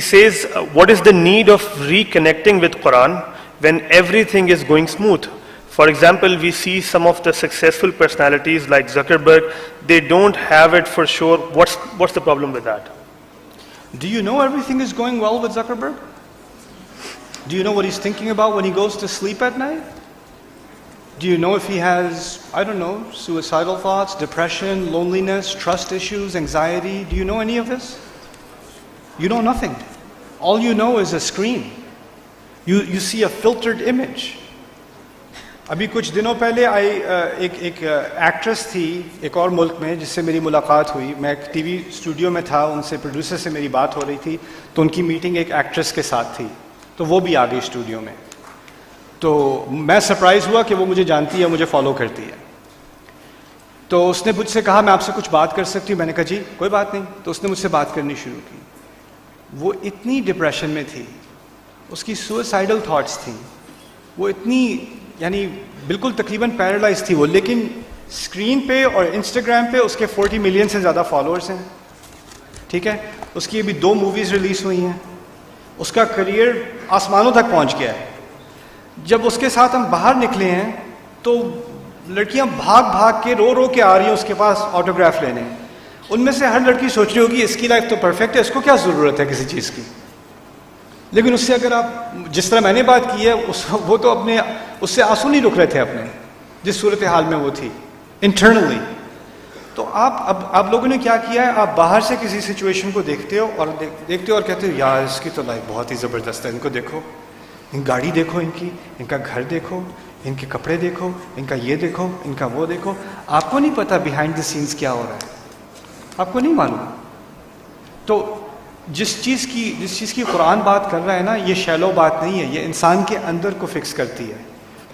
He says, what is the need of reconnecting with Quran when everything is going smooth? For example, we see some of the successful personalities like Zuckerberg, they don't have it for sure. What's the problem with that? Do you know everything is going well with Zuckerberg? Do you know what he's thinking about when he goes to sleep at night? Do you know if he has, I don't know, suicidal thoughts, depression, loneliness, trust issues, anxiety? Do you know any of this? You know nothing. All you know is a screen. You see a filtered image. अभी कुछ दिनों पहले एक actress थी एक और मुल्क में जिससे मेरी मुलाकात हुई. मैं एक टीवी स्टूडियो में था, उनसे प्रोड्यूसर से मेरी बात हो रही थी, तो उनकी मीटिंग एक एक्ट्रेस के साथ थी, तो वो भी आ गई स्टूडियो में. तो मैं सरप्राइज़ हुआ कि वो मुझे जानती है, मुझे फॉलो करती है. तो उसने मुझसे कहा मैं आपसे कुछ बात कर सकती हूँ. मैंने कहा जी कोई बात नहीं. तो उसने मुझसे बात करनी शुरू की. वो इतनी डिप्रेशन में थी, उसकी सुसाइडल थॉट्स थी, वो इतनी यानी बिल्कुल तकरीबन पैरालाइज थी वो. लेकिन स्क्रीन पे और इंस्टाग्राम पे उसके 40 मिलियन से ज़्यादा फॉलोअर्स हैं. ठीक है, उसकी अभी 2 मूवीज़ रिलीज़ हुई हैं, उसका करियर आसमानों तक पहुंच गया है. जब उसके साथ हम बाहर निकले हैं तो लड़कियां भाग भाग के रो रो के आ रही हैं उसके पास ऑटोग्राफ लेने. उनमें से हर लड़की सोच रही होगी इसकी लाइफ तो परफेक्ट है, इसको क्या ज़रूरत है किसी चीज़ की. लेकिन उससे अगर आप जिस तरह मैंने बात की है वो तो अपने उससे आंसू नहीं रुक रहे थे अपने, जिस सूरत हाल में वो थी इंटरनली. तो आप लोगों ने क्या किया है, आप बाहर से किसी सिचुएशन को देखते हो और कहते हो यार इसकी तो लाइफ बहुत ही ज़बरदस्त है, इनको देखो, गाड़ी देखो इनकी, इनका घर देखो, इनके कपड़े देखो, इनका ये देखो, इनका वो देखो. आपको नहीं पता बिहाइंड द सीन्स क्या हो रहा है, आपको नहीं मालूम. तो जिस चीज़ की कुरान बात कर रहा है ना, ये शैलो बात नहीं है, ये इंसान के अंदर को फिक्स करती है.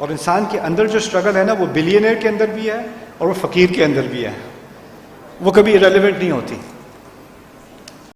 और इंसान के अंदर जो स्ट्रगल है ना, वो बिलियनर के अंदर भी है और वो फ़कीर के अंदर भी है, वो कभी इरेलेवेंट नहीं होती.